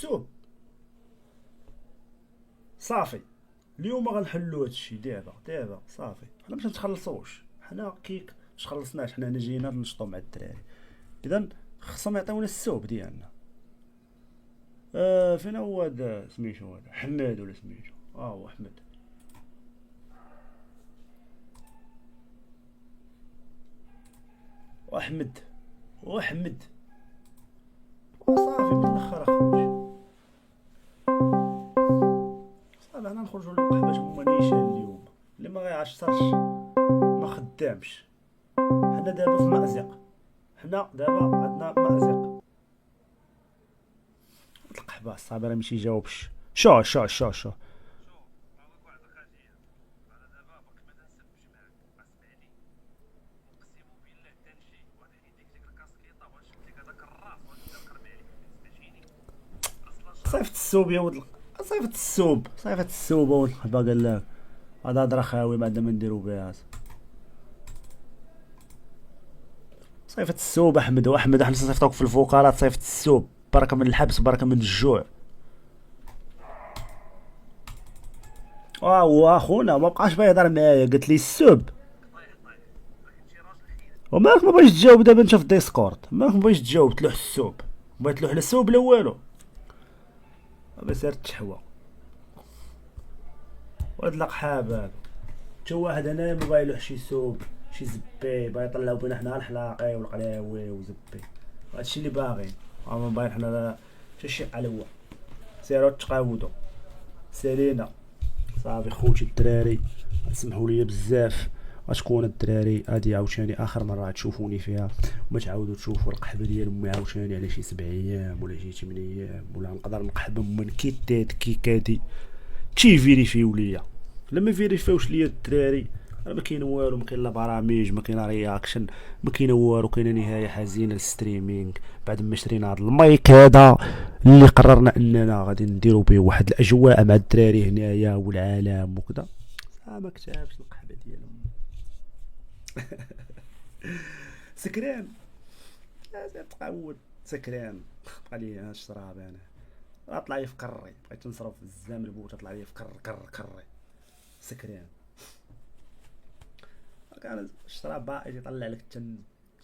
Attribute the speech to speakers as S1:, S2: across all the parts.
S1: السوب صافي. اليوم غنحلو هادشي دابا صافي، حنا باش نتخلصوش، حنا كي متخلصناش، حنا هنا جينا نشطو مع الدراري، اذا خصهم يعطيونا السوب ديالنا. فين هو هذا سميتو، هذا حماد ولا سميتو؟ هو حمد. واحمد وحمد. صافي من الاخر اخويا، صافي حنا نخرجوا للقحبه هما نيشان اليوم، اللي ما غيعشرش ما خدامش. حنا دابا في مأزق، حنا دابا عندنا مأزق. القحبه الصابر راه ماشي يجاوبش. شو صيفط السوب يا ولد صيفط السوب ولد القحبه قال لك هذا هضره خاوي ما عندنا ما نديرو بها. صيفط السوب احمد، واحمد احنا صيفطوك في الفقرات، صيفط السوب، بركه من الحبس بركه من الجوع. واخونا ما بقاش بغا يهضر معايا، قلت لي السوب. ومالك ما بغيتش تجاوب دابا انت في الديسكورد، مالك ما بغيتش تجاوب تلوح السوب، بغيت تلوح لا السوب لا والو. بس سير التحوى وهاد القحاب هذا. تا واحد هنايا ما باغي يلوح شي سوب، شي زبي باغي يطلعو بينا حنا الحلاقي والقلاوي وزبي، هادشي اللي باغي. ما باغي حنا حتى شي قلوه. سيرو تقاودو سالينا. صافي خوتي الدراري، سمحوا لي بزاف، غتكون الدراري هادي عاوتاني اخر مره تشوفوني فيها، وما تعاودوا تشوفوا القحبه ديال امي عاوتاني على شي 7 ايام ولا شي 8 ايام، ولا نقدر نقحب من كيتات كيكادي تشي فيريفيو ليا. لما فيريفيوش ليا الدراري راه ما كاين والو، ما كاين لا برامج، ما كاين رياكشن، ما كاين والو، كاينه نهايه حزينه للستريمينغ. بعد ما شرينا هذا المايك هذا اللي قررنا اننا غادي نديرو به واحد الاجواء مع الدراري هنايا والعالم وكذا. ما كتابش القحبه ديال سكران. زيد تقود سكران. بقى لي الشراب انا طلع لي في قري، بغيت نصرف الزام البوت طلع لي في قري سكران. كان الشراب باقي يطلع لك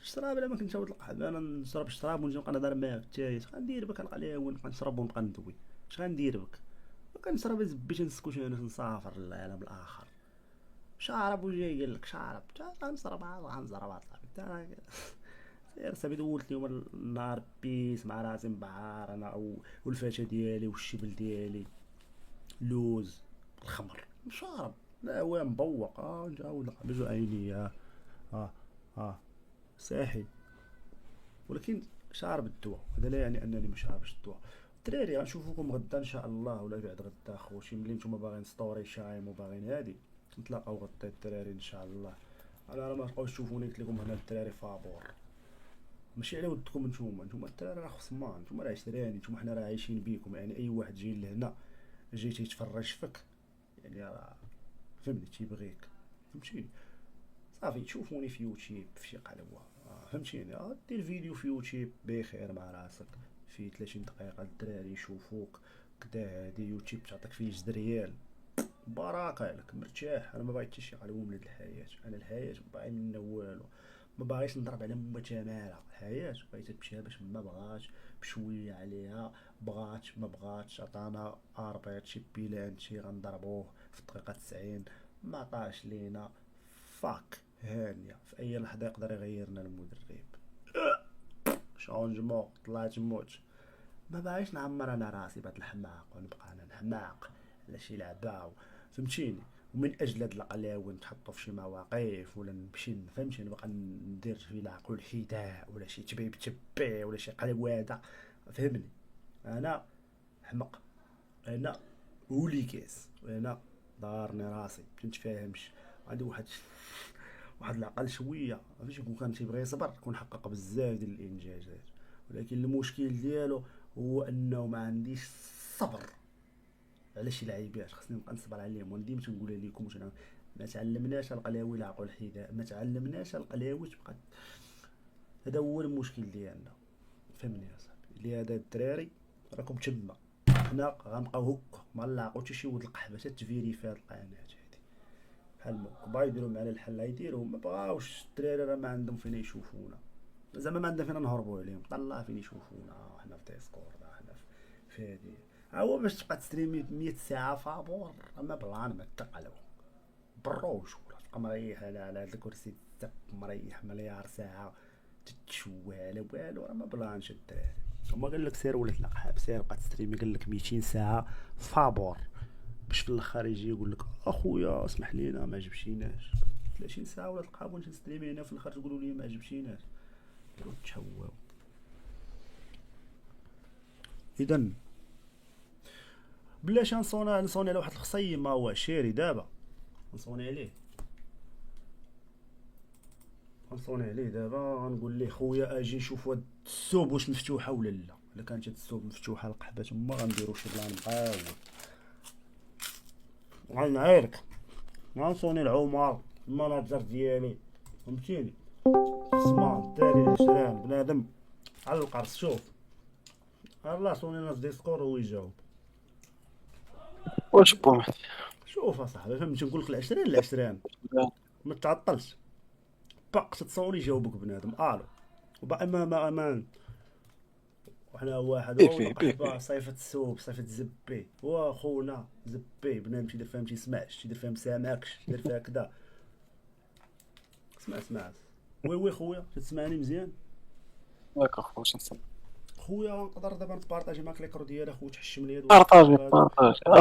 S1: الشراب. الا ما كنتش نشرب القحبه انا نشرب الشراب ونجي نبقى نهضر معاك حتى اش غندير بك؟ نلقى نبقى نشرب ونبقى ندوي، اش غندير بك؟ ما كنشرب زبيت نسكت انا نسافر للعالم الاخر. شارب وجاي قال لك شارب غنشرب غنزرب صاحبي. سير صاحبي دولت اليوم النهار بيس مع راسي مبعار انا والفاشا ديالي والشبل ديالي، لوز، الخمر شارب. لا هو مبوق نجاود بجو عيني اه اه ساحي، ولكن شارب الدواء. هذا لا يعني انني ما شاربش الدواء. الدراري غنشوفوكم غدا ان شاء الله، ولا بعد غدا خوتي ملي نتوما باغيين ستوري شايم وباغيين هادي نتلاقاو غدا الدراري ان شاء الله. انا ما تبقاوش تشوفوني قلت لكم هنا الدراري فابور، ماشي على ودكم نتوما الدراري راه خصمان، نتوما راه عشراني، نتوما حنا راه عايشين بيكم. يعني اي واحد جاي لهنا جاي تيتفرج فيك يعني راه فهمني تيبغيك، فهمتيني. صافي تشوفوني في يوتيوب في شي قنوة فهمتيني، دير فيديو في يوتيوب بخير مع راسك في 30 دقيقة الدراري يشوفوك كدا. هادي يوتيوب تعطيك فيه 6 ريال بركة لك مرتاح. انا ما باغي حتى شي قلوة من هاد الحياة، انا الحياة ما باغي منها والو، ما باغيش نضرب على ما تمارا. الحياة بغيتها تمشيها باش ما بغات بشوية عليها، بغات ما بغاتش عطانا اربيط شي بيلانتي غنضربوه في الدقيقة 90، ما عطاش لينا فاك هانية. في اي لحظة يقدر يغيرنا المدرب. شونجمون طلعت موت. ما باغيش نعمر انا راسي بهاد الحماق ونبقى انا نحماق على شي لعبة فهمتيني. ومن اجل هاد القلاوي نتحطو في شي مواقف ولا نمشي فهمتي نبقى ندير في العقل الحذاء ولا شي تبيب تبي ولا شي قلواده فهمني. انا حمق، انا ولي كاس، وانا دارني راسي متفاهمش. عندي واحد العقل شويه فاش كون كان تيبغي يصبر كون حقق بزاف ديال الانجازات، ولكن المشكل ديالو هو انه ما عنديش صبر على شي لعيبات خصني نبقى نصبر عليهم. وانا ديما تنقولها لكم ما تعلمناش القلاوي العقل الحذاء، ما تعلمناش القلاوي تبقى. هذا هو المشكل ديالنا فهمني يا صاحبي. لهذا الدراري راكم تما حنا غنبقاو هكا ما نلاقاو حتى شي ولد القحبه تتفيريفي هاد القناه هادي بحال ما بغا يديروا معنا الحل يديروا، ما بغاوش الدراري راه ما عندهم فين يشوفونا، زعما ما عندنا فين نهربوا عليهم، طلع فين يشوفونا حنا في ديسكورد حنا في هادي. هو باش تبقى تستريمي 100 ساعه فابور اما بلان ما تقلو بروج ولا تبقى مريح على هاد الكرسي تك مريح مليار ساعه تتشوى على والو، راه ما بلانش الدراري. هما قال لك سير ولد القحاب سير بقى تستريمي، قال لك 200 ساعه فابور باش في الاخر يجي يقول لك اخويا اسمح لينا ما عجبتيناش 30 ساعه ولا القحاب ونجي نستريمي هنا في الاخر تقولوا لي ما عجبتيناش تشووا. اذا بلاش نصوني على واحد الخصيم ما هو شيري دابا نصوني عليه دابا غنقول ليه خويا اجي نشوف هاد السوب واش مفتوحه ولا لا، الا كانت هاد السوب مفتوحه القحبه تما غنديرو شي بلان مقاول غنعايرك غنصوني العمر المناجر ديالي فهمتيني سمان تالي العشران بنادم على القرص. شوف الله صوني في ديسكور هو يجاوب.
S2: واش بومحتي
S1: شوف اصاحبي فهمتي نقول لك العشران ما تعطلش باق تتصوري يجاوبك بنادم الو وبا اما امان وحنا واحد هو صيفة السوب صيفة زبي هو خونا زبي بنادم تيدير فيها متيسمعش تيدير فيها مسامعكش تيدير فيها كدا. اسمع وي خويا تسمعني مزيان
S2: ياك اخويا نسمع
S1: خويا نقدر دابا نبارطاجي معاك ليكرو ديالي اخويا تحشم ليا
S2: بارطاجي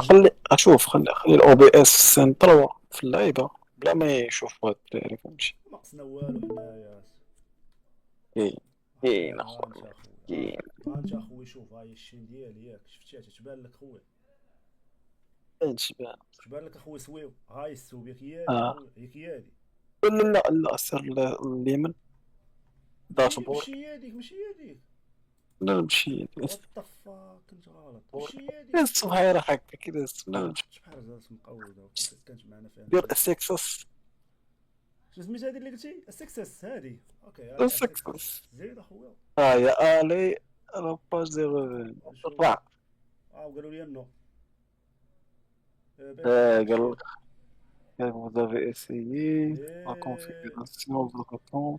S2: خلي اشوف خلي الاو بي اس سين 3 في اللعيبه بلا ما يشوف هاد الدراري فهمتي.
S1: ما قصنا والو هنايا
S2: كاين اخويا كاين
S1: انت اخويا شوف هاي الشين ديالي ياك شفتيها تتبان لك خويا تبان لك اخويا سويو هاي السوب ياك هي
S2: لا لا سير اليمين داشبورد
S1: ماشي هذيك
S2: لا ماشي
S1: وطفا كنت غلط ماشي هذيك
S2: الصغيره هكا كذا
S1: بحال زعما مقوده كانت معنا فيها
S2: دير السكسس
S1: شنو سميت هذه اللي قلتي السكسس هذه اوكي
S2: السكسس
S1: زيد اخويا
S2: يا الي راباج زيرو طلع
S1: وقالوا لي نو
S2: قال لك vous avez essayé la configuration de votre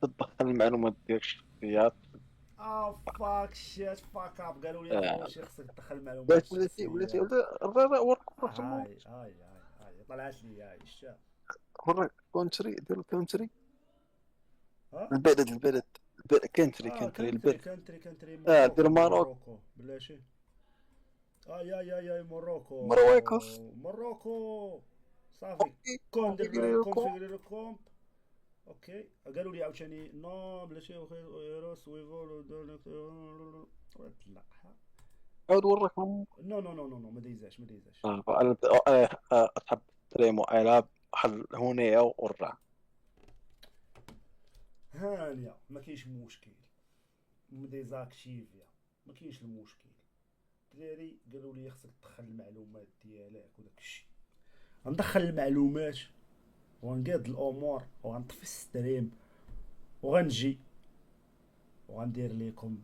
S2: تدخل المعلومات ديال الشخصيات
S1: فاك شيت فاك اب قالوا لي واش خصك تدخل المعلومات
S2: ولاتي الرابع ورك
S1: هاي طلعت لي هاي الشا
S2: ورك كونتري دير الكونتري البلد كونتري البلد دير ماروكو
S1: بلاشي يا موروكو صافي كونفيغري كومب اوكي قالوا لي عاوتاني نو بلاشي ايروس ويفول لا
S2: عاود وراك
S1: نو ما دايزاش
S2: تحب تريمو العاب بحال هونيا والرع
S1: هانيه ما كاينش مشكل ديزاكتيفيا ما كاينش المشكل. الدراري قالوا لي خصك تدخل المعلومات ديالك وداك الشيء غندخل المعلومات وغنقاد الامور وغنطفي الستريم وغنجي وغندير لكم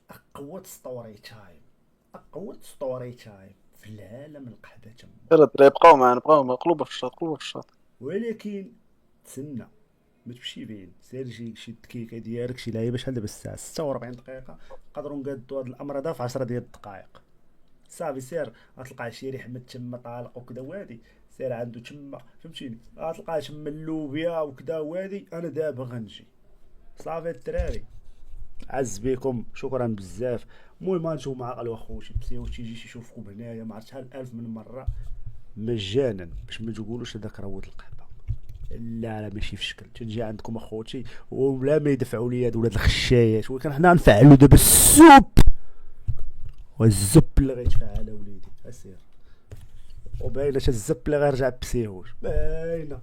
S1: اقوى ستوري تايم في العالم القحبه تما.
S2: بقاو معنا بقاو مقلوبه في الشاط
S1: ولكن تسنى ما تمشي بعيد سير شي الدقيقه ديالك شي لعيبه شحال دابا الساعه 46 دقيقه نقدروا نقادوا هاد الامر هذا في 10 ديال الدقائق صافي. سير غتلقى شي حمد تما طالق وكذا وهادي سير عنده تما فهمتيني غتلقى تما اللوبيا وكذا وهادي. انا دابا غنجي صافي الدراري عز بكم شكرا بزاف. المهم غنجيو مع قالوا اخوتي تمسيو تيجي يشوفكم هنايا ما عرفتش شحال الف من مره مجانا باش ما تقولوش هذاك راه ولد القحبه. لا ماشي في شكل تنجي عندكم اخوتي ولا ما يدفعوا لي هاد ولاد الخشايات ولكن حنا نفعلوا دابا السوب والزب اللي غيدفع على وليدي اسير وباينه الزب اللي غيرجع بسيهوش باينه.